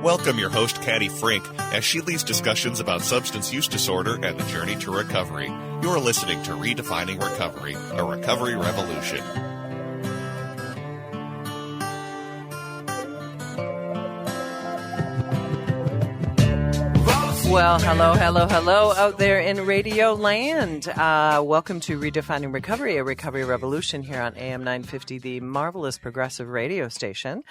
Welcome your host, Caddy Frink, as she leads discussions about substance use disorder and the journey to recovery. You're listening to Redefining Recovery, a recovery revolution. Well, hello out there in radio land. Welcome to Redefining Recovery, a recovery revolution here on AM 950, the marvelous progressive radio station.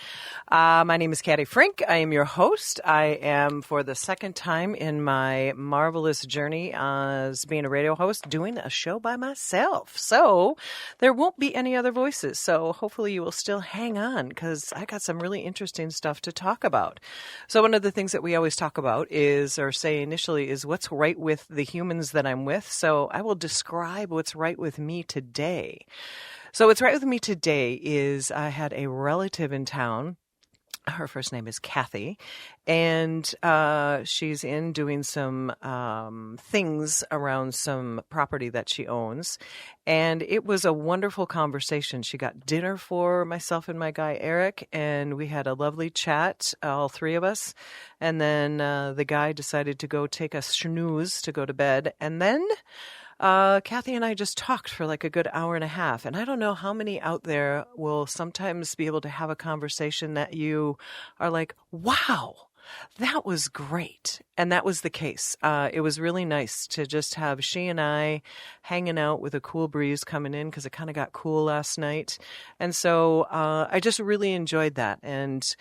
My name is Caddy Frink. I am your host. I am, for the second time in my marvelous journey as being a radio host, doing a show by myself. So there won't be any other voices. So hopefully you will still hang on, because I got some really interesting stuff to talk about. So one of the things that we always talk about is, or say initially, is what's right with the humans that I'm with. So I will describe what's right with me today. So what's right with me today is I had a relative in town. Her first name is Kathy, and she's in doing some things around some property that she owns. And it was a wonderful conversation. She got dinner for myself and my guy, Eric, and we had a lovely chat, all three of us. And then the guy decided to go take a snooze to go to bed. And then Kathy and I just talked for like a good hour and a half. And I don't know how many out there will sometimes be able to have a conversation that you are like, wow, that was great. And that was the case. It was really nice to just have she and I hanging out with a cool breeze coming in, because it kind of got cool last night. And so I just really enjoyed that. And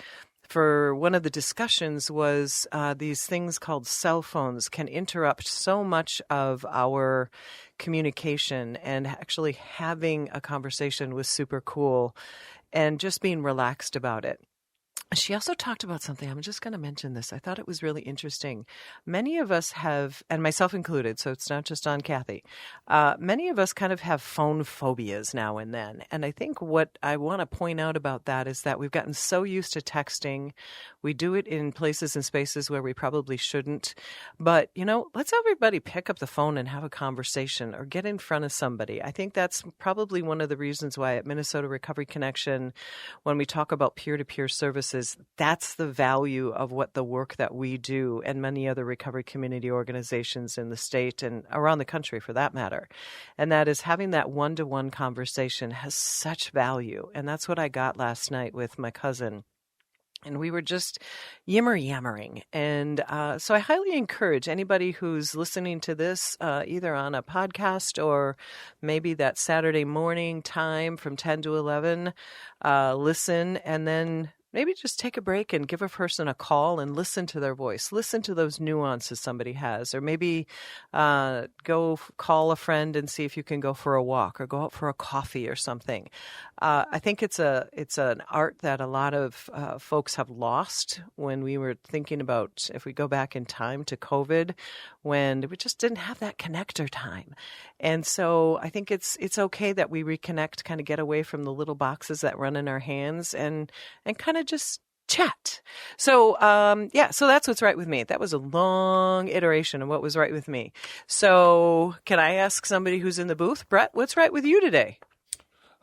for one of the discussions was these things called cell phones can interrupt so much of our communication, and actually having a conversation was super cool and just being relaxed about it. She also talked about something. I'm just going to mention this. I thought it was really interesting. Many of us have, and myself included, so it's not just on Kathy, many of us kind of have phone phobias now and then. And I think what I want to point out about that is that we've gotten so used to texting. We do it in places and spaces where we probably shouldn't. But, you know, let's everybody pick up the phone and have a conversation or get in front of somebody. I think that's probably one of the reasons why at Minnesota Recovery Connection, when we talk about peer-to-peer services, that's the value of what the work that we do and many other recovery community organizations in the state and around the country for that matter. And that is having that one-to-one conversation has such value. And that's what I got last night with my cousin. And we were just yammering. And so I highly encourage anybody who's listening to this, either on a podcast or maybe that Saturday morning time from 10 to 11, listen, and then maybe just take a break and give a person a call and listen to their voice. Listen to those nuances somebody has. Or maybe go call a friend and see if you can go for a walk or go out for a coffee or something. I think it's an art that a lot of folks have lost when we were thinking about, if we go back in time to COVID, when we just didn't have that connector time. And so I think it's okay that we reconnect, kind of get away from the little boxes that run in our hands and kind of just chat. So, so that's what's right with me. That was a long iteration of what was right with me. So can I ask somebody who's in the booth, Brett, what's right with you today?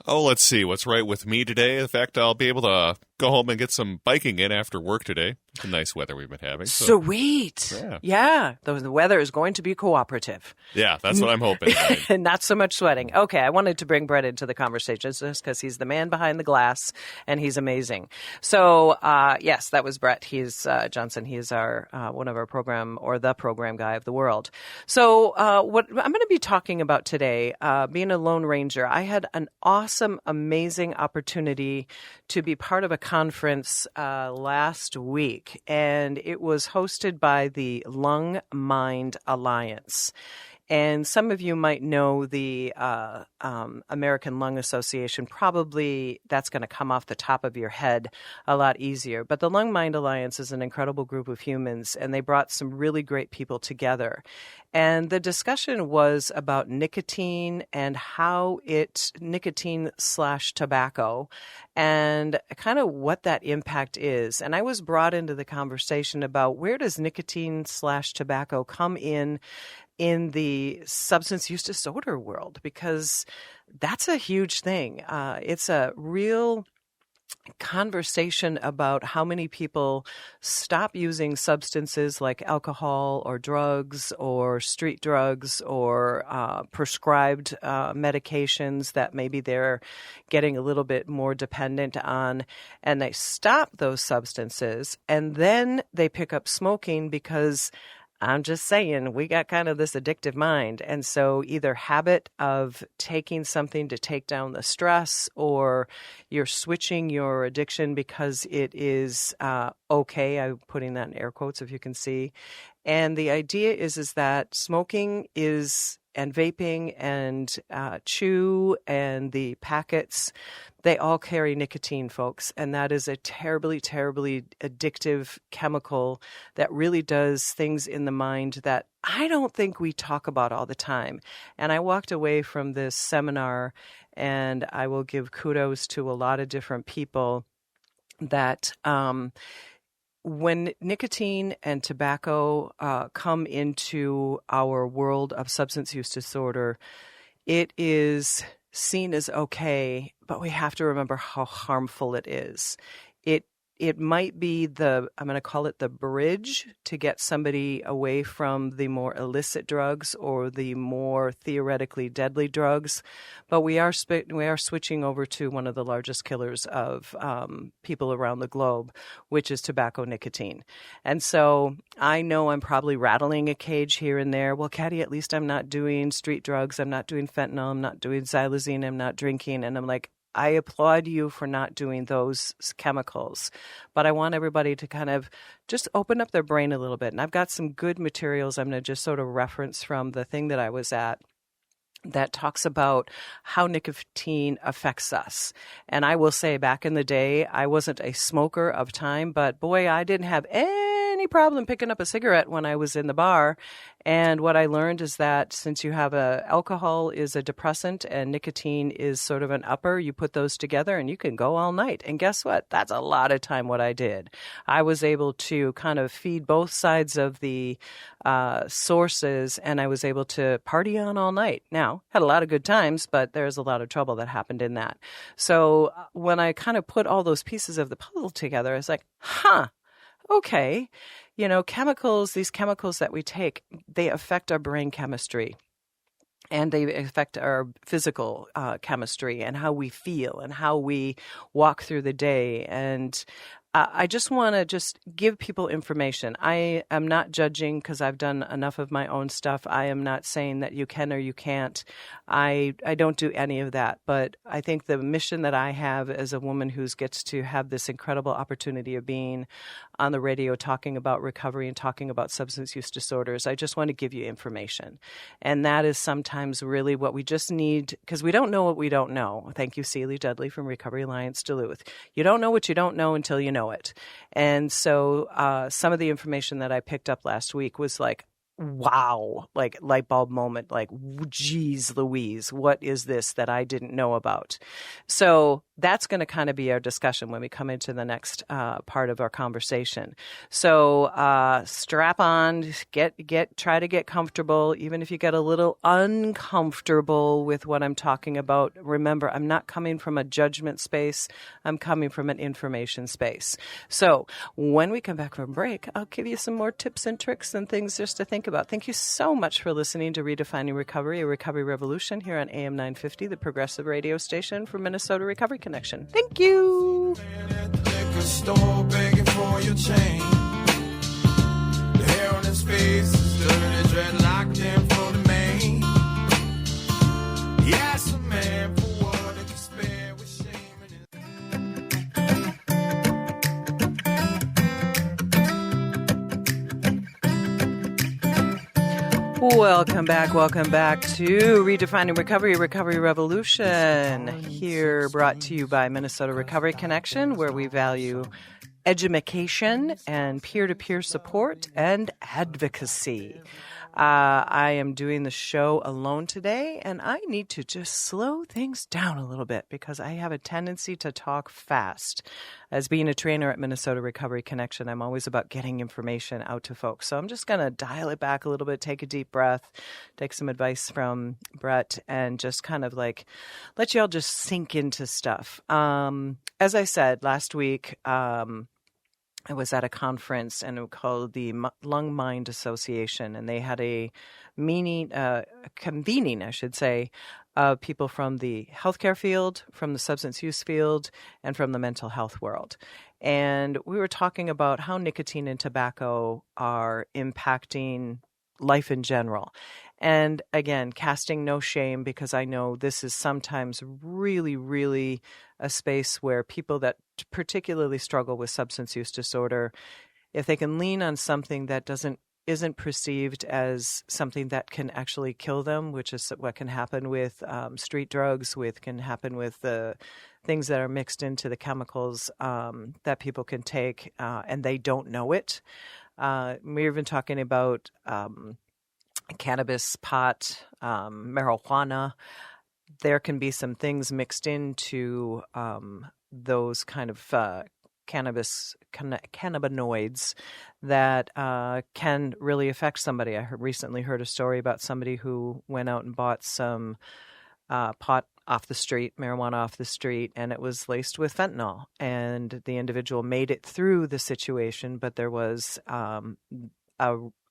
Oh, let's see. What's right with me today? In fact, I'll be able to go home and get some biking in after work today. It's the nice weather we've been having. So. Sweet. Yeah. The weather is going to be cooperative. Yeah, that's what I'm hoping. And not so much sweating. Okay, I wanted to bring Brett into the conversation just because he's the man behind the glass and he's amazing. So, yes, that was Brett. He's Johnson. He is our one of our program, or the program guy of the world. So what I'm going to be talking about today, being a Lone Ranger, I had an awesome, amazing opportunity to be part of a conference last week, and it was hosted by the Lung Mind Alliance. And some of you might know the American Lung Association. Probably that's going to come off the top of your head a lot easier. But the Lung Mind Alliance is an incredible group of humans, and they brought some really great people together. And the discussion was about nicotine and how nicotine/tobacco, and kind of what that impact is. And I was brought into the conversation about where does nicotine/tobacco come in the substance use disorder world, because that's a huge thing. It's a real conversation about how many people stop using substances like alcohol or drugs or street drugs or prescribed medications that maybe they're getting a little bit more dependent on, and they stop those substances and then they pick up smoking because I'm just saying, we got kind of this addictive mind. And so either habit of taking something to take down the stress, or you're switching your addiction because it is okay. I'm putting that in air quotes if you can see. And the idea is that smoking is, and vaping and chew and the packets, they all carry nicotine, folks. And that is a terribly, terribly addictive chemical that really does things in the mind that I don't think we talk about all the time. And I walked away from this seminar, and I will give kudos to a lot of different people that when nicotine and tobacco come into our world of substance use disorder, it is seen as okay, but we have to remember how harmful it is. It might be I'm going to call it the bridge to get somebody away from the more illicit drugs or the more theoretically deadly drugs, but we are switching over to one of the largest killers of people around the globe, which is tobacco nicotine. And so I know I'm probably rattling a cage here and there. Well, Caddy, at least I'm not doing street drugs. I'm not doing fentanyl. I'm not doing xylazine. I'm not drinking. And I'm like, I applaud you for not doing those chemicals, but I want everybody to kind of just open up their brain a little bit. And I've got some good materials I'm going to just sort of reference from the thing that I was at that talks about how nicotine affects us. And I will say, back in the day, I wasn't a smoker of time, but boy, I didn't have any problem picking up a cigarette when I was in the bar. And what I learned is that since you have alcohol is a depressant and nicotine is sort of an upper, you put those together and you can go all night. And guess what? That's a lot of time what I did. I was able to kind of feed both sides of the sources, and I was able to party on all night. Now, had a lot of good times, but there's a lot of trouble that happened in that. So when I kind of put all those pieces of the puzzle together, I was like, okay, these chemicals that we take, they affect our brain chemistry, and they affect our physical chemistry and how we feel and how we walk through the day. And I just want to give people information. I am not judging because I've done enough of my own stuff. I am not saying that you can or you can't. I don't do any of that. But I think the mission that I have as a woman who gets to have this incredible opportunity of being on the radio talking about recovery and talking about substance use disorders, I just want to give you information. And that is sometimes really what we just need, because we don't know what we don't know. Thank you, Celie Dudley from Recovery Alliance Duluth. You don't know what you don't know until you know it. And so some of the information that I picked up last week was like, wow, like light bulb moment, like, geez Louise, what is this that I didn't know about? So that's going to kind of be our discussion when we come into the next part of our conversation. So strap on, try to get comfortable. Even if you get a little uncomfortable with what I'm talking about, remember, I'm not coming from a judgment space. I'm coming from an information space. So when we come back from break, I'll give you some more tips and tricks and things just to think about. Thank you so much for listening to Redefining Recovery, a recovery revolution here on AM 950, the progressive radio station for Minnesota Recovery Connection. Thank you. At the liquor store begging for your change. The hair on his face is dirty, dreadlocked in for the main. He asked a man for what he could spare with shame in his... Welcome back to Redefining Recovery, a recovery revolution, here brought to you by Minnesota Recovery Connection, where we value edumacation and peer-to-peer support and advocacy. I am doing the show alone today, and I need to just slow things down a little bit because I have a tendency to talk fast. As being a trainer at Minnesota Recovery Connection, I'm always about getting information out to folks. So I'm just going to dial it back a little bit, take a deep breath, take some advice from Brett, and just kind of like let y'all just sink into stuff. As I said last week, I was at a conference and it was called the Lung Mind Association, and they had a convening, I should say, of people from the healthcare field, from the substance use field, and from the mental health world. And we were talking about how nicotine and tobacco are impacting life in general. And again, casting no shame, because I know this is sometimes really, really a space where people that particularly struggle with substance use disorder, if they can lean on something that isn't perceived as something that can actually kill them, which is what can happen with street drugs, can happen with the things that are mixed into the chemicals that people can take and they don't know it. We've been talking about cannabis, pot, marijuana. There can be some things mixed into those kind of cannabinoids that can really affect somebody. I recently heard a story about somebody who went out and bought some pot off the street, marijuana off the street, and it was laced with fentanyl. And the individual made it through the situation, but there was a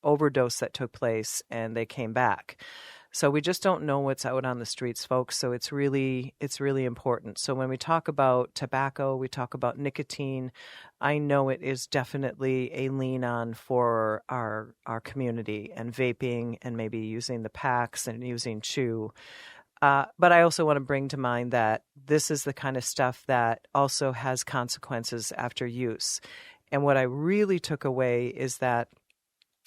overdose that took place and they came back. So we just don't know what's out on the streets, folks. So it's really important. So when we talk about tobacco, we talk about nicotine. I know it is definitely a lean on for our community, and vaping, and maybe using the packs and using chew. But I also want to bring to mind that this is the kind of stuff that also has consequences after use. And what I really took away is that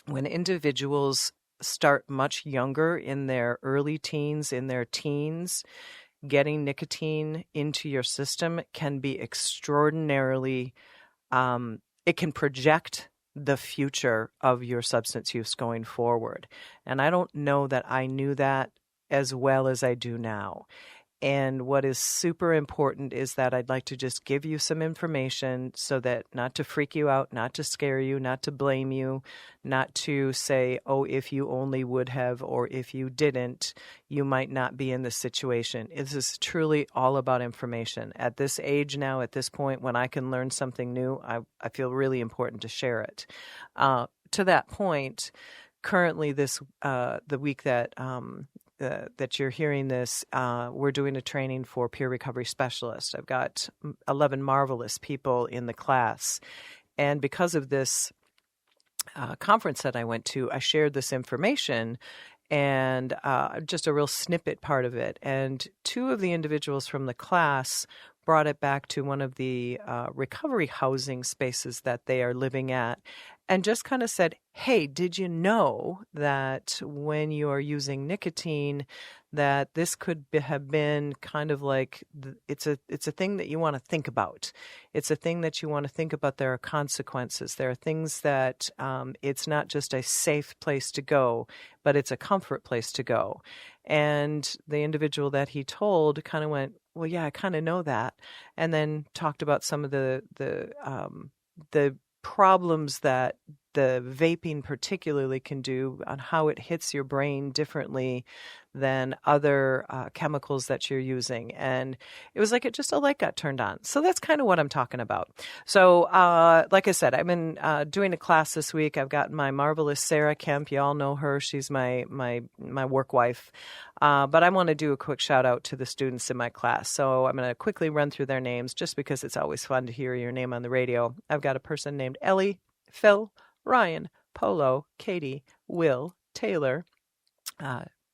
when individuals start much younger, in their early teens, in their teens, getting nicotine into your system can be extraordinarily, it can project the future of your substance use going forward. And I don't know that I knew that as well as I do now. And what is super important is that I'd like to just give you some information so that not to freak you out, not to scare you, not to blame you, not to say, oh, if you only would have, or if you didn't, you might not be in this situation. This is truly all about information. At this age now, at this point, when I can learn something new, I feel really important to share it. To that point, currently the week that you're hearing this, we're doing a training for peer recovery specialists. I've got 11 marvelous people in the class. And because of this conference that I went to, I shared this information and just a real snippet part of it. And two of the individuals from the class brought it back to one of the recovery housing spaces that they are living at, and just kind of said, hey, did you know that when you are using nicotine, that this could have been kind of like, it's a thing that you want to think about. It's a thing that you want to think about. There are consequences. There are things that it's not just a safe place to go, but it's a comfort place to go. And the individual that he told kind of went, well, yeah, I kind of know that. And then talked about some of the problems that the vaping particularly can do on how it hits your brain differently than other chemicals that you're using. And it was like a light got turned on. So that's kind of what I'm talking about. So like I said, I've been doing a class this week. I've got my marvelous Sarah Kemp. You all know her. She's my work wife. But I want to do a quick shout out to the students in my class. So I'm going to quickly run through their names just because it's always fun to hear your name on the radio. I've got a person named Ellie, Phil, Ryan, Polo, Katie, Will, Taylor,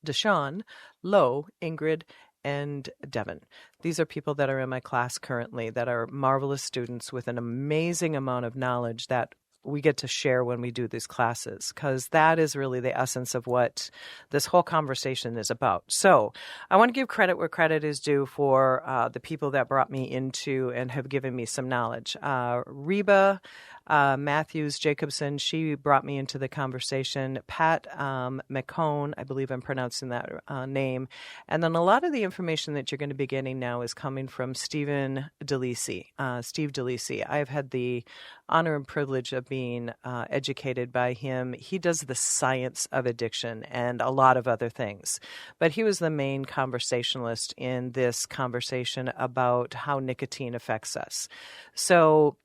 Deshaun, Lo, Ingrid, and Devin. These are people that are in my class currently that are marvelous students with an amazing amount of knowledge that we get to share when we do these classes, because that is really the essence of what this whole conversation is about. So I want to give credit where credit is due for the people that brought me into and have given me some knowledge. Reba Matthews Jacobson, she brought me into the conversation. Pat McCone, I believe I'm pronouncing that name. And then a lot of the information that you're going to be getting now is coming from Steve DeLisi. I've had the honor and privilege of being educated by him. He does the science of addiction and a lot of other things. But he was the main conversationalist in this conversation about how nicotine affects us. So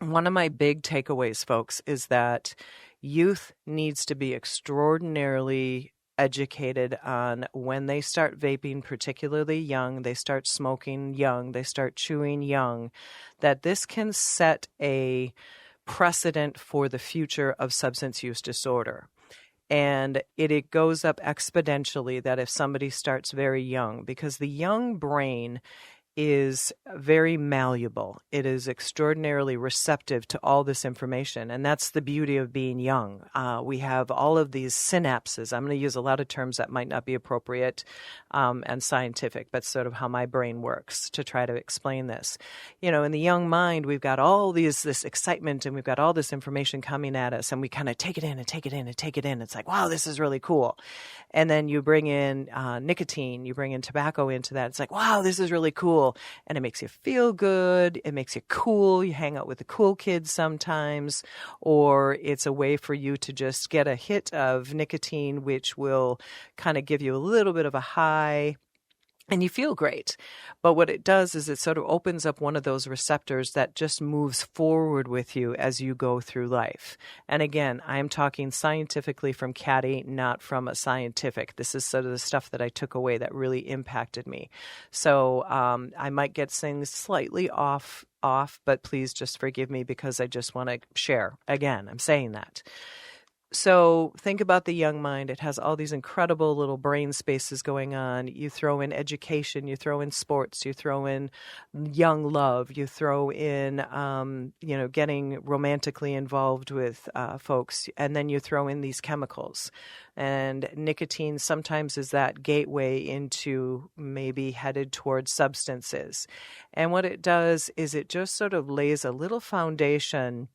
one of my big takeaways, folks, is that youth needs to be extraordinarily educated on when they start vaping, particularly young, they start smoking young, they start chewing young, that this can set a precedent for the future of substance use disorder. And it goes up exponentially that if somebody starts very young, because the young brain is very malleable. It is extraordinarily receptive to all this information. And that's the beauty of being young. We have all of these synapses. I'm going to use a lot of terms that might not be appropriate and scientific, but sort of how my brain works to try to explain this. You know, in the young mind, we've got all this excitement and we've got all this information coming at us and we kind of take it in and take it in and take it in. It's like, wow, this is really cool. And then you bring in nicotine, you bring in tobacco into that. It's like, wow, this is really cool. And it makes you feel good. It makes you cool. You hang out with the cool kids sometimes, or it's a way for you to just get a hit of nicotine, which will kind of give you a little bit of a high. And you feel great. But what it does is it sort of opens up one of those receptors that just moves forward with you as you go through life. And again, I'm talking scientifically from Caddy, not from a scientific. This is sort of the stuff that I took away that really impacted me. So I might get things slightly off, but please just forgive me because I just want to share. Again, I'm saying that. So think about the young mind. It has all these incredible little brain spaces going on. You throw in education, you throw in sports, you throw in young love, you throw in, getting romantically involved with folks, and then you throw in these chemicals. And nicotine sometimes is that gateway into maybe headed towards substances. And what it does is it just sort of lays a little foundation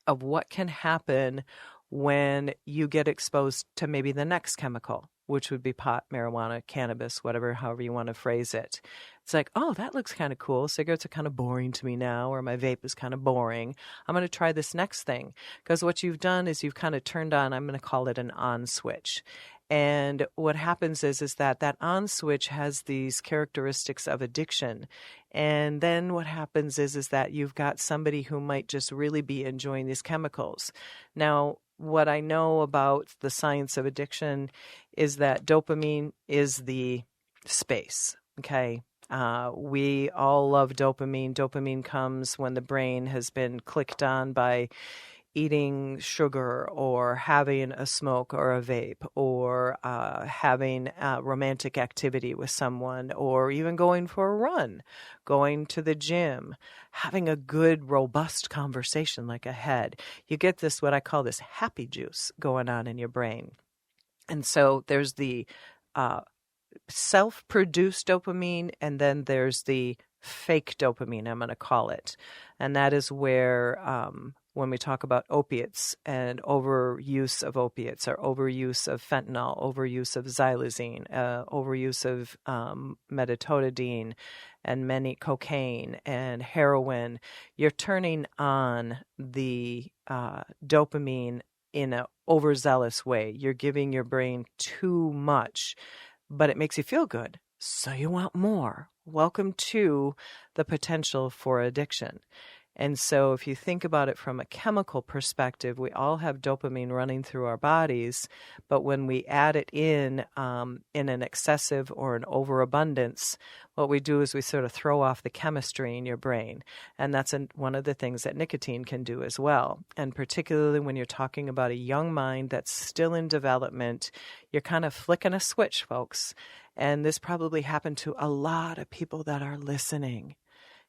of what can happen when you get exposed to maybe the next chemical, which would be pot, marijuana, cannabis, however you want to phrase it. It's like, oh, that looks kind of cool. Cigarettes are kind of boring to me now, or my vape is kind of boring. I'm going to try this next thing. Because what you've done is you've kind of turned on, I'm going to call it an on switch. And what happens is that on switch has these characteristics of addiction. And then what happens is that you've got somebody who might just really be enjoying these chemicals. Now, what I know about the science of addiction is that dopamine is the space, okay? We all love dopamine. Dopamine comes when the brain has been clicked on by eating sugar or having a smoke or a vape or having romantic activity with someone or even going for a run, going to the gym, having a good, robust conversation like ahead. You get this, what I call this happy juice going on in your brain. And so there's the self-produced dopamine and then there's the fake dopamine, I'm going to call it. And that is where when we talk about opiates and overuse of opiates or overuse of fentanyl, overuse of xylazine, overuse of metotidine and many cocaine and heroin, you're turning on the dopamine in an overzealous way. You're giving your brain too much, but it makes you feel good. So you want more. Welcome to the potential for addiction. And so if you think about it from a chemical perspective, we all have dopamine running through our bodies, but when we add it in an excessive or an overabundance, what we do is we sort of throw off the chemistry in your brain. And that's one of the things that nicotine can do as well. And particularly when you're talking about a young mind that's still in development, you're kind of flicking a switch, folks. And this probably happened to a lot of people that are listening.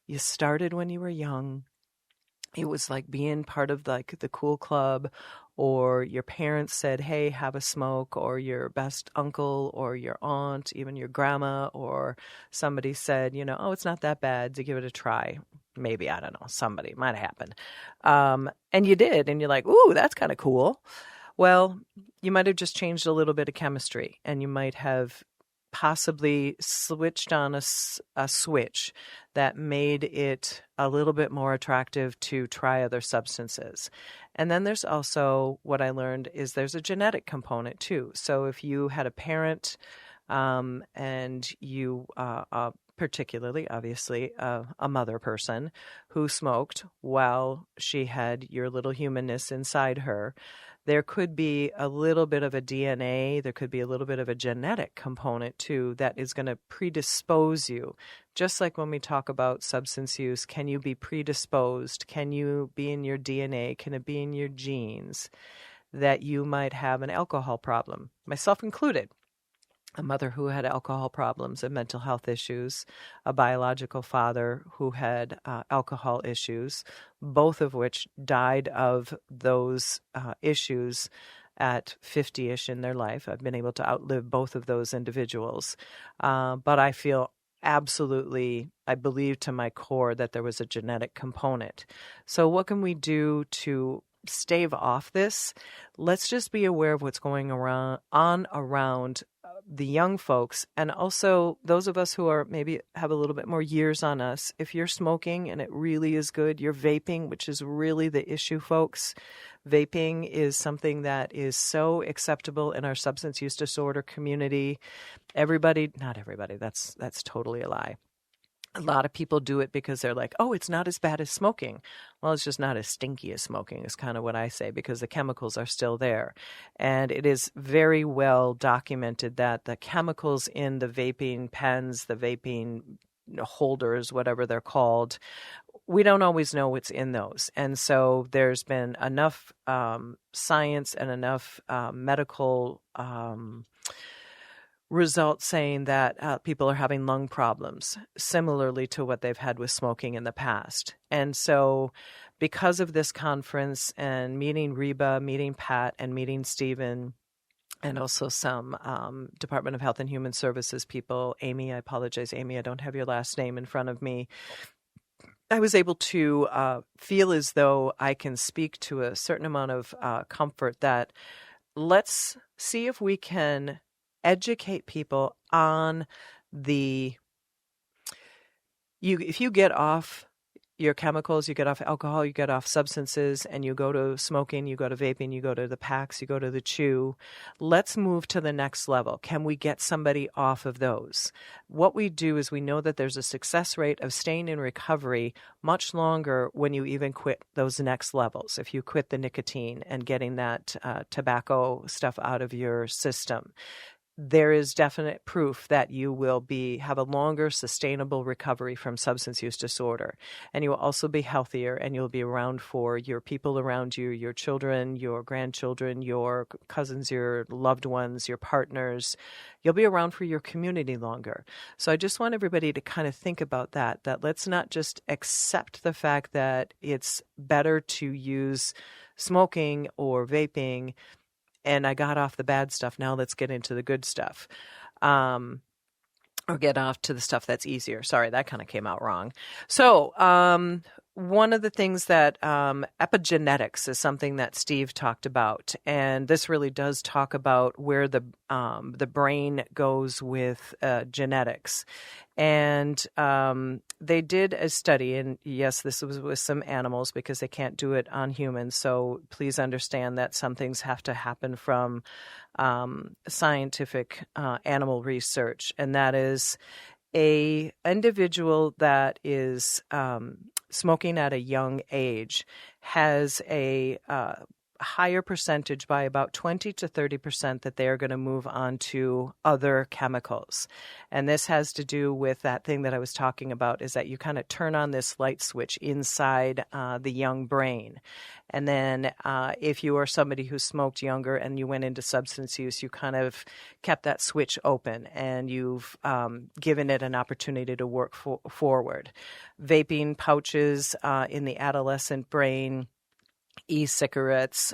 You started when you were young. It was like being part of like the cool club, or your parents said, hey, have a smoke, or your best uncle or your aunt, even your grandma, or somebody said, oh, it's not that bad to give it a try. maybe, I don't know, somebody, might have happened. And you did, and you're like, ooh, that's kind of cool. Well, you might have just changed a little bit of chemistry, and you might have possibly switched on a switch that made it a little bit more attractive to try other substances. And then there's also, what I learned is there's a genetic component too. So if you had a parent and you particularly, obviously, a mother person who smoked while she had your little humanness inside her, there could be a little bit of a DNA, there could be a little bit of a genetic component too that is going to predispose you. Just like when we talk about substance use, can you be predisposed? Can you be in your DNA? Can it be in your genes that you might have an alcohol problem, myself included? A mother who had alcohol problems and mental health issues, a biological father who had alcohol issues, both of which died of those issues at 50-ish in their life. I've been able to outlive both of those individuals. But I feel absolutely, I believe to my core that there was a genetic component. So what can we do to stave off this? Let's just be aware of what's going around the young folks, and also those of us who are maybe have a little bit more years on us. If you're smoking and it really is good, you're vaping, which is really the issue, folks. Vaping is something that is so acceptable in our substance use disorder community. Not everybody, that's totally a lie. A lot of people do it because they're like, oh, it's not as bad as smoking. Well, it's just not as stinky as smoking is kind of what I say, because the chemicals are still there. And it is very well documented that the chemicals in the vaping pens, the vaping holders, whatever they're called, we don't always know what's in those. And so there's been enough science and enough medical results saying that people are having lung problems, similarly to what they've had with smoking in the past. And so because of this conference and meeting Reba, meeting Pat, and meeting Stephen, and also some Department of Health and Human Services people, Amy, I apologize, Amy, I don't have your last name in front of me, I was able to feel as though I can speak to a certain amount of comfort that let's see if we can educate people on if you get off your chemicals, you get off alcohol, you get off substances, and you go to smoking, you go to vaping, you go to the packs, you go to the chew, let's move to the next level. Can we get somebody off of those? What we do is we know that there's a success rate of staying in recovery much longer when you even quit those next levels. If you quit the nicotine and getting that tobacco stuff out of your system, there is definite proof that you will have a longer, sustainable recovery from substance use disorder. And you will also be healthier, and you'll be around for your people around you, your children, your grandchildren, your cousins, your loved ones, your partners. You'll be around for your community longer. So I just want everybody to kind of think about that let's not just accept the fact that it's better to use smoking or vaping and I got off the bad stuff. Now let's get into the good stuff. Or get off to the stuff that's easier. Sorry, that kind of came out wrong. So one of the things that epigenetics is something that Steve talked about. And this really does talk about where the brain goes with genetics. And they did a study, and yes, this was with some animals because they can't do it on humans. So please understand that some things have to happen from scientific animal research, and that is a individual that is smoking at a young age has a higher percentage, by about 20 to 30%, that they are going to move on to other chemicals. And this has to do with that thing that I was talking about, is that you kind of turn on this light switch inside the young brain. And then if you are somebody who smoked younger and you went into substance use, you kind of kept that switch open and you've given it an opportunity to work forward. Vaping pouches in the adolescent brain, e-cigarettes,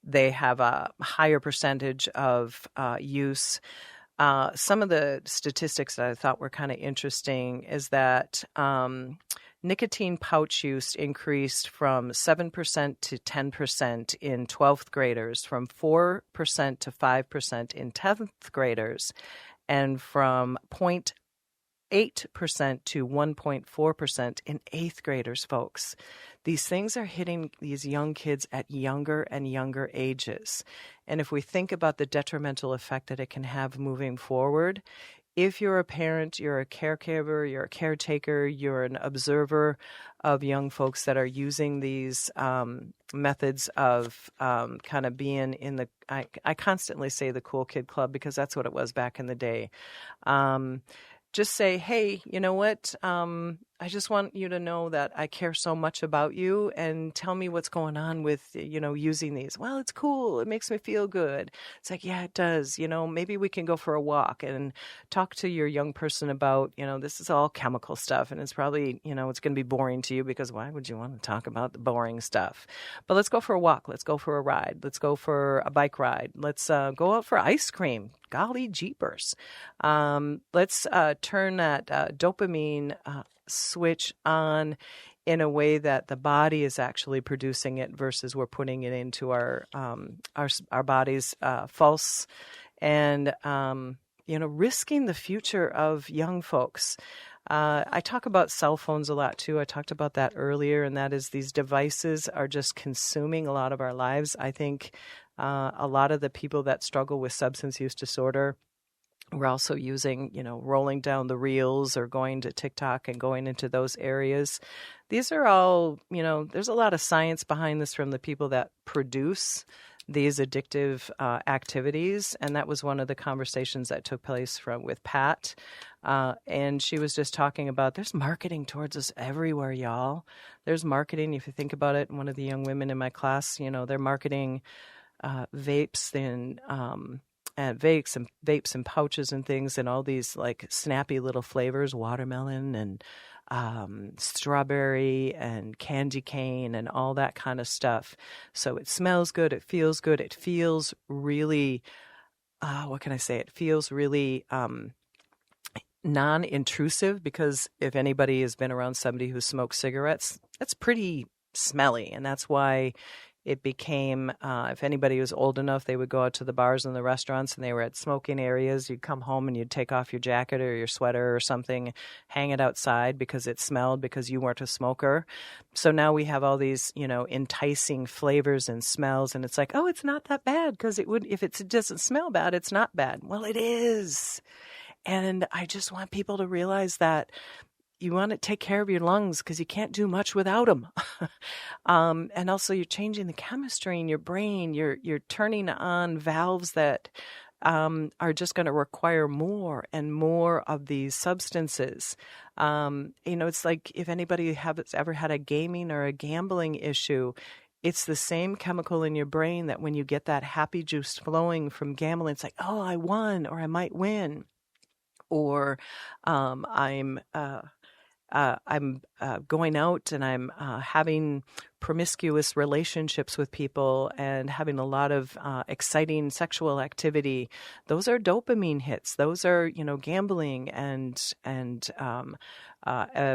they have a higher percentage of use. Some of the statistics that I thought were kind of interesting is that nicotine pouch use increased from 7% to 10% in 12th graders, from 4% to 5% in 10th graders, and from 0.8% to 1.4% in 8th graders, folks. These things are hitting these young kids at younger and younger ages. And if we think about the detrimental effect that it can have moving forward, if you're a parent, you're a caregiver, you're a caretaker, you're an observer of young folks that are using these methods of kind of being in the, I constantly say the cool kid club because that's what it was back in the day. Just say, hey, you know what? I just want you to know that I care so much about you, and tell me what's going on with, using these. Well, it's cool. It makes me feel good. It's like, yeah, it does. Maybe we can go for a walk and talk to your young person about, this is all chemical stuff, and it's probably, it's going to be boring to you because why would you want to talk about the boring stuff? But let's go for a walk. Let's go for a ride. Let's go for a bike ride. Let's go out for ice cream. Golly jeepers. Let's turn that dopamine switch on in a way that the body is actually producing it versus we're putting it into our body's false and risking the future of young folks. I talk about cell phones a lot too. I talked about that earlier, and that is these devices are just consuming a lot of our lives. I think a lot of the people that struggle with substance use disorder, we're also using, rolling down the reels or going to TikTok and going into those areas. These are all, there's a lot of science behind this from the people that produce these addictive activities. And that was one of the conversations that took place with Pat. And she was just talking about there's marketing towards us everywhere, y'all. There's marketing. If you think about it, one of the young women in my class, they're marketing vapes and vapes and pouches and things and all these like snappy little flavors, watermelon and strawberry and candy cane and all that kind of stuff. So it smells good. It feels good. It feels really, what can I say? It feels really non-intrusive because if anybody has been around somebody who smokes cigarettes, that's pretty smelly. And that's why it became, if anybody was old enough, they would go out to the bars and the restaurants and they were at smoking areas. You'd come home and you'd take off your jacket or your sweater or something, hang it outside because it smelled because you weren't a smoker. So now we have all these, enticing flavors and smells. And it's like, oh, it's not that bad because if it doesn't smell bad, it's not bad. Well, it is. And I just want people to realize that you want to take care of your lungs because you can't do much without them. And also you're changing the chemistry in your brain. You're turning on valves that are just going to require more and more of these substances. It's like if anybody has ever had a gaming or a gambling issue, it's the same chemical in your brain that when you get that happy juice flowing from gambling, it's like, oh, I won or I might win. Or I'm going out and I'm having promiscuous relationships with people and having a lot of exciting sexual activity. Those are dopamine hits. Those are, gambling and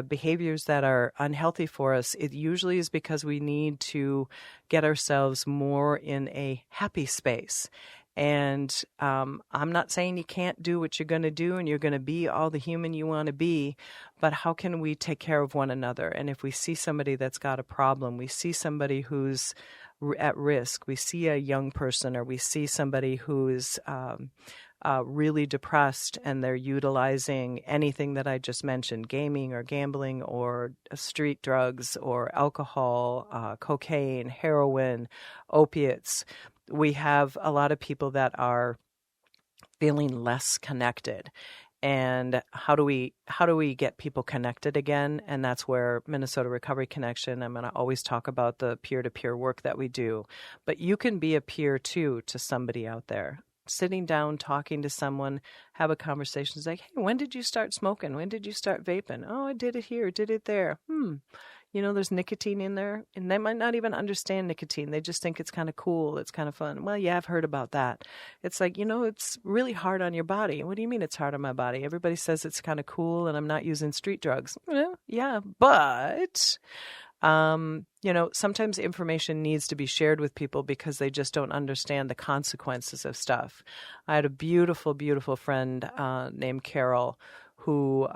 behaviors that are unhealthy for us. It usually is because we need to get ourselves more in a happy space. And I'm not saying you can't do what you're going to do and you're going to be all the human you want to be, but how can we take care of one another? And if we see somebody that's got a problem, we see somebody who's at risk, we see a young person, or we see somebody who's really depressed and they're utilizing anything that I just mentioned, gaming or gambling or street drugs or alcohol, cocaine, heroin, opiates, we have a lot of people that are feeling less connected. And how do we get people connected again? And that's where Minnesota Recovery Connection, I'm going to always talk about the peer-to-peer work that we do. But you can be a peer too to somebody out there. Sitting down, talking to someone, have a conversation. It's like, hey, when did you start smoking? When did you start vaping? Oh, I did it here, did it there. there's nicotine in there, and they might not even understand nicotine. They just think it's kind of cool. It's kind of fun. Well, yeah, I've heard about that. It's like, it's really hard on your body. What do you mean it's hard on my body? Everybody says it's kind of cool and I'm not using street drugs. Yeah, but... sometimes information needs to be shared with people because they just don't understand the consequences of stuff. I had a beautiful, beautiful friend named Carol who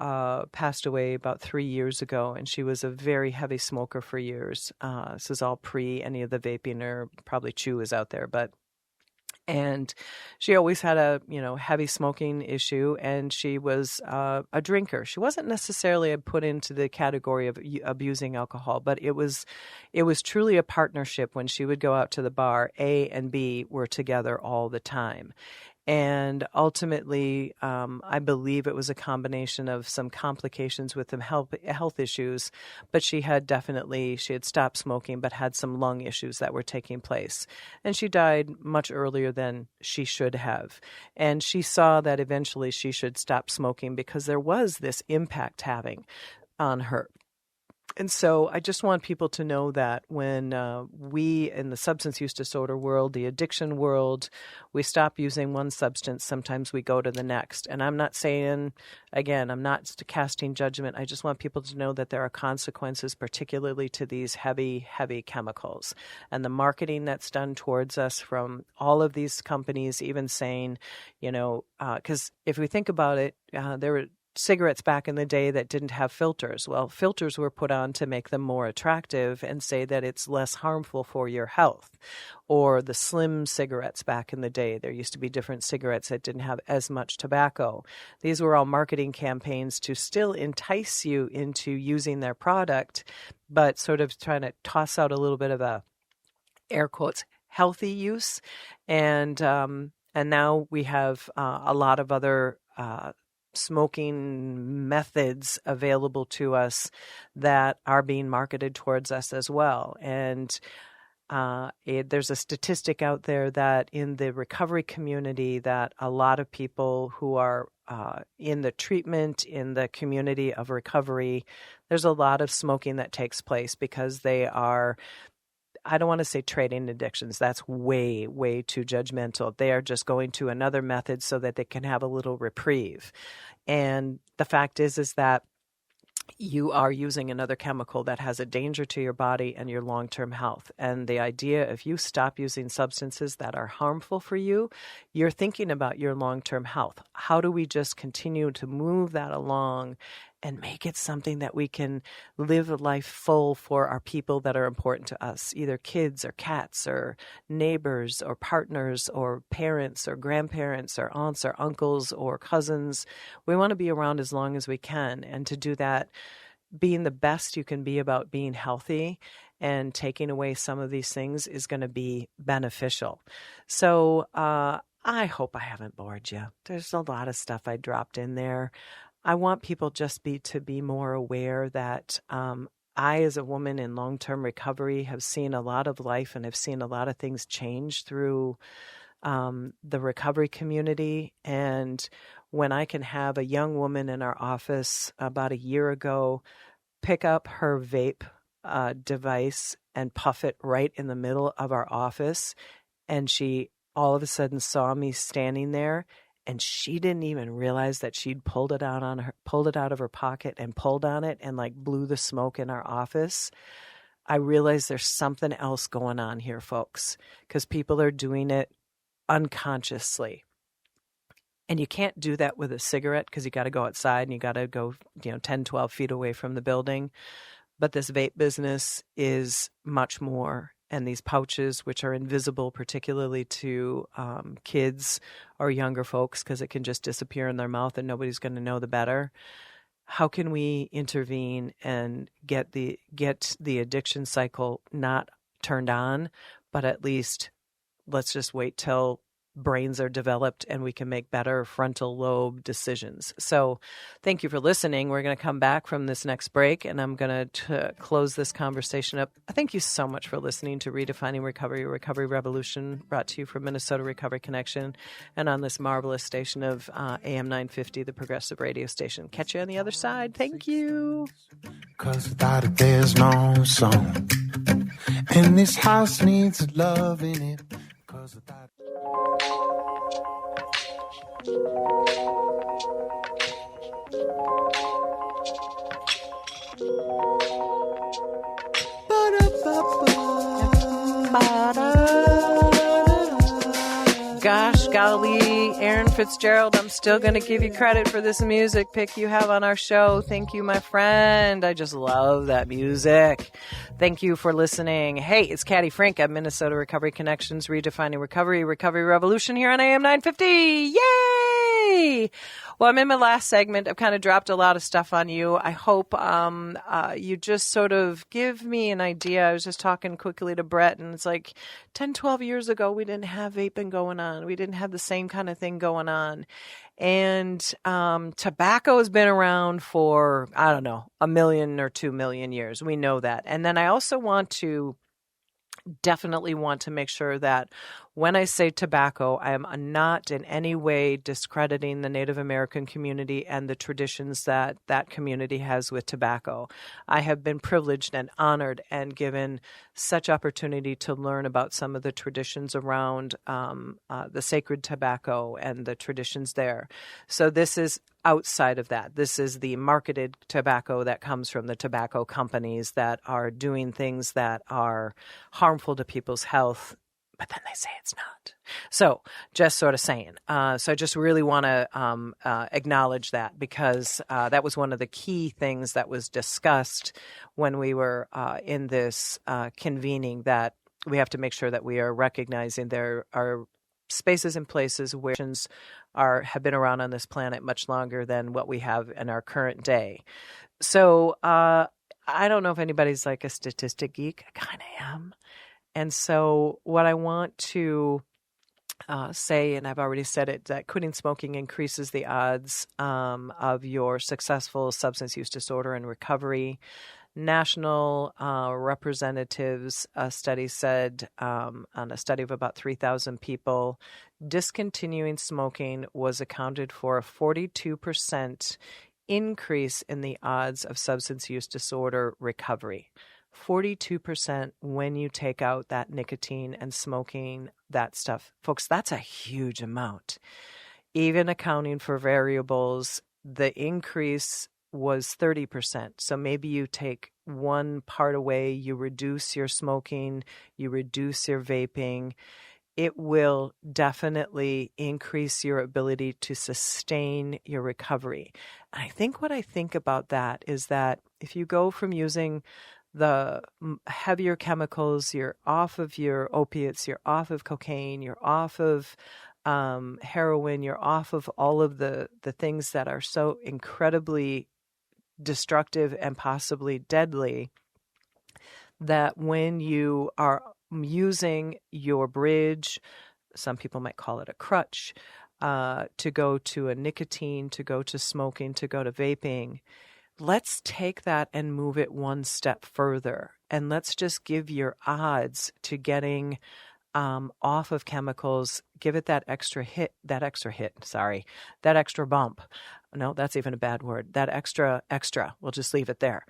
passed away about 3 years ago, and she was a very heavy smoker for years. This is all pre any of the vaping or probably chew is out there, and she always had a, heavy smoking issue, and she was a drinker. She wasn't necessarily put into the category of abusing alcohol, but it was truly a partnership. When she would go out to the bar, A and B were together all the time. And ultimately, I believe it was a combination of some complications with some health issues, but she had stopped smoking, but had some lung issues that were taking place. And she died much earlier than she should have. And she saw that eventually she should stop smoking because there was this impact having on her. And so I just want people to know that when we in the substance use disorder world, the addiction world, we stop using one substance, sometimes we go to the next. And I'm not saying, again, I'm not casting judgment. I just want people to know that there are consequences, particularly to these heavy, heavy chemicals. And the marketing that's done towards us from all of these companies, even saying, because if we think about it, there were cigarettes back in the day that didn't have filters. Well, filters were put on to make them more attractive and say that it's less harmful for your health. Or the slim cigarettes back in the day. There used to be different cigarettes that didn't have as much tobacco. These were all marketing campaigns to still entice you into using their product, but sort of trying to toss out a little bit of a, air quotes, healthy use. And now we have a lot of other smoking methods available to us that are being marketed towards us as well. And there's a statistic out there that in the recovery community that a lot of people who are in the treatment, in the community of recovery, there's a lot of smoking that takes place because they are, I don't want to say trading addictions. That's way, way too judgmental. They are just going to another method so that they can have a little reprieve. And the fact is that you are using another chemical that has a danger to your body and your long-term health. And the idea, if you stop using substances that are harmful for you, you're thinking about your long-term health. How do we just continue to move that along and make it something that we can live a life full for our people that are important to us, either kids or cats or neighbors or partners or parents or grandparents or aunts or uncles or cousins. We want to be around as long as we can. And to do that, being the best you can be about being healthy and taking away some of these things is going to be beneficial. So I hope I haven't bored you. There's a lot of stuff I dropped in there. I want people just to be more aware that I, as a woman in long-term recovery, have seen a lot of life and have seen a lot of things change through the recovery community. And when I can have a young woman in our office about a year ago pick up her vape device and puff it right in the middle of our office, and she all of a sudden saw me standing there, and she didn't even realize that she'd pulled it out of her pocket and pulled on it and like blew the smoke in our office. I realized there's something else going on here, folks, because people are doing it unconsciously. And you can't do that with a cigarette because you got to go outside and you got to go, 10, 12 feet away from the building. But this vape business is much more. And these pouches, which are invisible, particularly to kids or younger folks, because it can just disappear in their mouth and nobody's going to know the better. How can we intervene and get the addiction cycle not turned on, but at least let's just wait till brains are developed and we can make better frontal lobe decisions. So thank you for listening. We're going to come back from this next break and I'm going to close this conversation up. Thank you so much for listening to Redefining Recovery, Recovery Revolution, brought to you from Minnesota Recovery Connection and on this marvelous station of AM 950, the progressive radio station. Catch you on the other side. Thank you. 'cause without it there's no song. And this house needs love in it, 'cause without Gosh golly, Aaron Fitzgerald, I'm still going to give you credit for this music pick you have on our show. Thank you, my friend. I just love that music. Thank you for listening. Hey, it's Caddy Frink at Minnesota Recovery Connections, Redefining Recovery, Recovery Revolution here on AM 950. Yay! Well, I'm in my last segment. I've kind of dropped a lot of stuff on you. I hope you just sort of give me an idea. I was just talking quickly to Brett, and it's like 10, 12 years ago, we didn't have vaping going on. We didn't have the same kind of thing going on. And tobacco has been around for, I don't know, 1 million or 2 million years. We know that. And then I also definitely want to make sure that when I say tobacco, I am not in any way discrediting the Native American community and the traditions that that community has with tobacco. I have been privileged and honored and given such opportunity to learn about some of the traditions around the sacred tobacco and the traditions there. So this is outside of that. This is the marketed tobacco that comes from the tobacco companies that are doing things that are harmful to people's health, but then they say it's not. So just sort of saying. So I just really want to acknowledge that, because that was one of the key things that was discussed when we were in this convening, that we have to make sure that we are recognizing there are spaces and places where have been around on this planet much longer than what we have in our current day. So I don't know if anybody's like a statistic geek. I kind of am. And so what I want to say, and I've already said it, that quitting smoking increases the odds of your successful substance use disorder and recovery. National representatives study said, on a study of about 3,000 people, discontinuing smoking was accounted for a 42% increase in the odds of substance use disorder recovery. 42% when you take out that nicotine and smoking, that stuff. Folks, that's a huge amount. Even accounting for variables, the increase was 30%. So maybe you take one part away, you reduce your smoking, you reduce your vaping. It will definitely increase your ability to sustain your recovery. And I think what I think about that is that if you go from using the heavier chemicals, you're off of your opiates, you're off of cocaine, you're off of heroin, you're off of all of the things that are so incredibly destructive and possibly deadly, that when you are using your bridge, some people might call it a crutch, to go to a nicotine, to go to smoking, to go to vaping, let's take that and move it one step further. And let's just give your odds to getting off of chemicals, give it that extra bump. No, that's even a bad word. That extra, we'll just leave it there.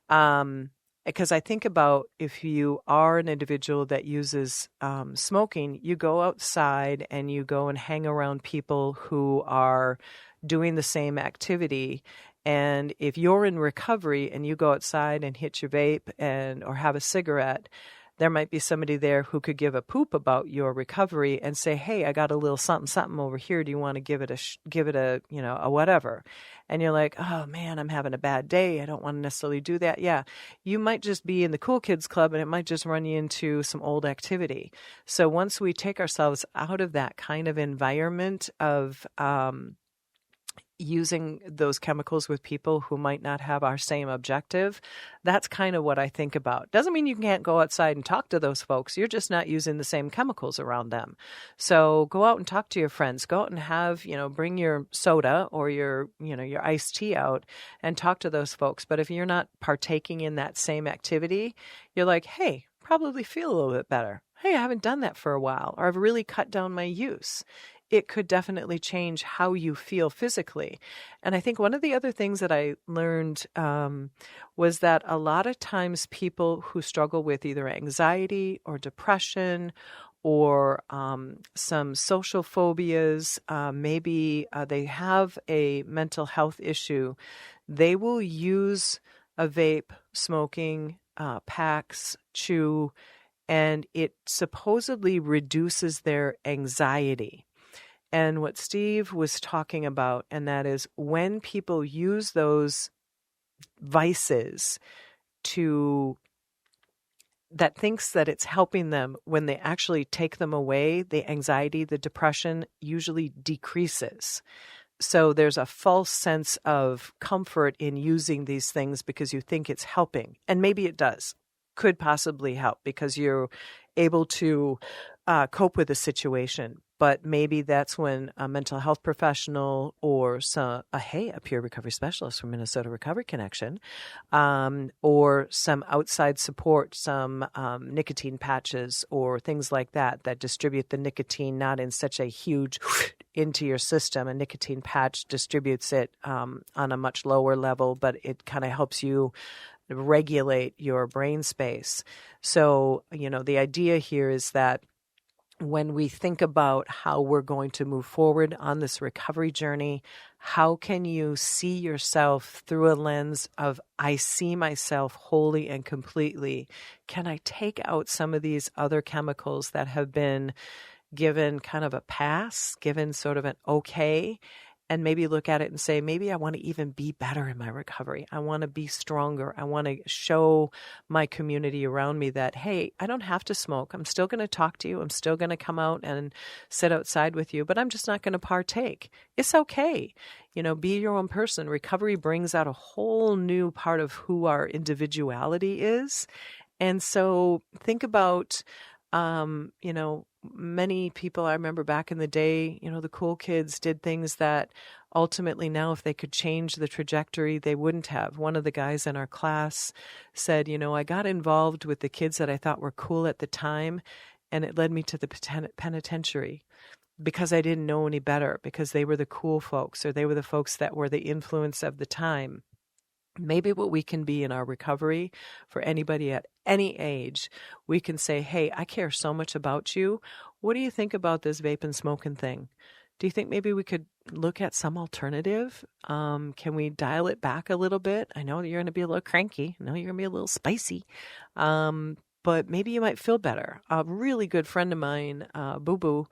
Because I think about, if you are an individual that uses smoking, you go outside and you go and hang around people who are doing the same activity. And if you're in recovery and you go outside and hit your vape or have a cigarette, there might be somebody there who could give a poop about your recovery and say, "Hey, I got a little something over here. Do you want to give it a whatever?" And you're like, "Oh man, I'm having a bad day. I don't want to necessarily do that." Yeah, you might just be in the cool kids club and it might just run you into some old activity. So once we take ourselves out of that kind of environment of using those chemicals with people who might not have our same objective, that's kind of what I think about. Doesn't mean you can't go outside and talk to those folks. You're just not using the same chemicals around them. So go out and talk to your friends. Go out and have, bring your soda or your iced tea out and talk to those folks. But if you're not partaking in that same activity, you're like, hey, probably feel a little bit better. Hey, I haven't done that for a while, or I've really cut down my use. it could definitely change how you feel physically. And I think one of the other things that I learned was that a lot of times people who struggle with either anxiety or depression or some social phobias, maybe they have a mental health issue, they will use a vape, smoking, packs, chew, and it supposedly reduces their anxiety. And what Steve was talking about, and that is when people use those vices that thinks that it's helping them, when they actually take them away, the anxiety, the depression usually decreases. So there's a false sense of comfort in using these things because you think it's helping. And maybe it does, could possibly help because you're able to cope with a situation. But maybe that's when a mental health professional or a peer recovery specialist from Minnesota Recovery Connection, or some outside support, some nicotine patches or things like that distribute the nicotine not in such a huge into your system. A nicotine patch distributes it on a much lower level, but it kind of helps you regulate your brain space. So, the idea here is that when we think about how we're going to move forward on this recovery journey, how can you see yourself through a lens of, I see myself wholly and completely? Can I take out some of these other chemicals that have been given kind of a pass, given sort of an okay, and maybe look at it and say, maybe I want to even be better in my recovery. I want to be stronger. I want to show my community around me that, hey, I don't have to smoke. I'm still going to talk to you. I'm still going to come out and sit outside with you, but I'm just not going to partake. It's okay. Be your own person. Recovery brings out a whole new part of who our individuality is. And so think about, many people, I remember back in the day, the cool kids did things that ultimately now, if they could change the trajectory, they wouldn't have. One of the guys in our class said, I got involved with the kids that I thought were cool at the time, and it led me to the penitentiary because I didn't know any better, because they were the cool folks, or they were the folks that were the influence of the time. Maybe what we can be in our recovery for anybody at any age, we can say, hey, I care so much about you. What do you think about this vape and smoking thing? Do you think maybe we could look at some alternative? Can we dial it back a little bit? I know you're going to be a little cranky. I know you're going to be a little spicy. But maybe you might feel better. A really good friend of mine, Boo Boo,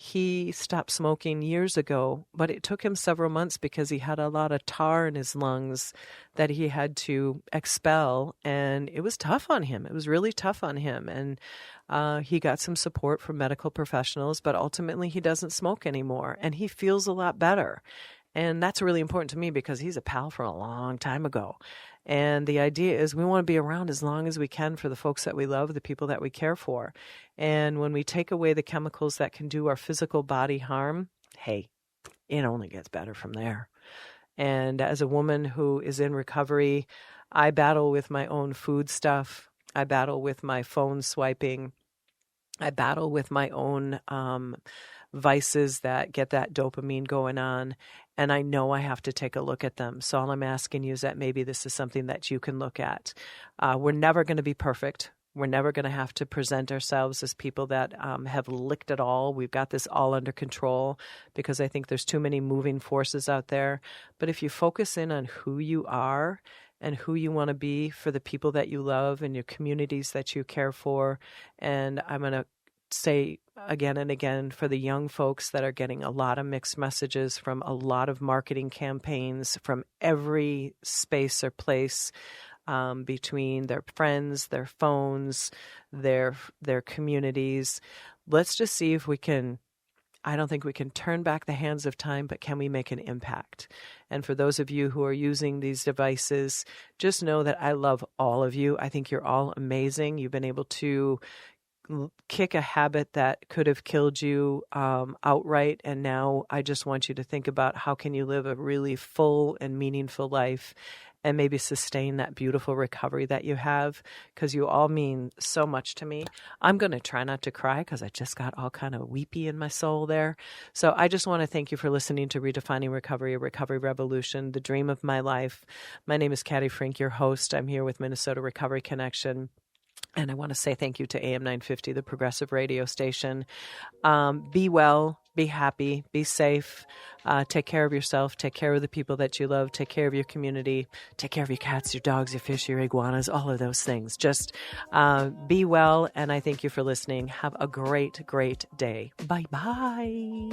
he stopped smoking years ago, but it took him several months because he had a lot of tar in his lungs that he had to expel, and it was tough on him. It was really tough on him, and he got some support from medical professionals, but ultimately he doesn't smoke anymore, and he feels a lot better. And that's really important to me because he's a pal from a long time ago. And the idea is we want to be around as long as we can for the folks that we love, the people that we care for. And when we take away the chemicals that can do our physical body harm, hey, it only gets better from there. And as a woman who is in recovery, I battle with my own food stuff. I battle with my phone swiping. I battle with my own vices that get that dopamine going on, and I know I have to take a look at them. So all I'm asking you is that maybe this is something that you can look at. We're never going to be perfect. We're never going to have to present ourselves as people that have licked it all. We've got this all under control, because I think there's too many moving forces out there. But if you focus in on who you are and who you want to be for the people that you love and your communities that you care for, and I'm going to say again and again for the young folks that are getting a lot of mixed messages from a lot of marketing campaigns from every space or place, between their friends, their phones, their communities. Let's just see if we can, I don't think we can turn back the hands of time, but can we make an impact? And for those of you who are using these devices, just know that I love all of you. I think you're all amazing. You've been able to kick a habit that could have killed you outright, and now I just want you to think about how can you live a really full and meaningful life and maybe sustain that beautiful recovery that you have, because you all mean so much to me. I'm going to try not to cry because I just got all kind of weepy in my soul there. So I just want to thank you for listening to Redefining Recovery, a recovery revolution, the dream of my life. My name is Caddy Frink, your host. I'm here with Minnesota Recovery Connection. And I want to say thank you to AM 950, the progressive radio station. Be well, be happy, be safe, take care of yourself, take care of the people that you love, take care of your community, take care of your cats, your dogs, your fish, your iguanas, all of those things. Just be well, and I thank you for listening. Have a great, great day. Bye-bye.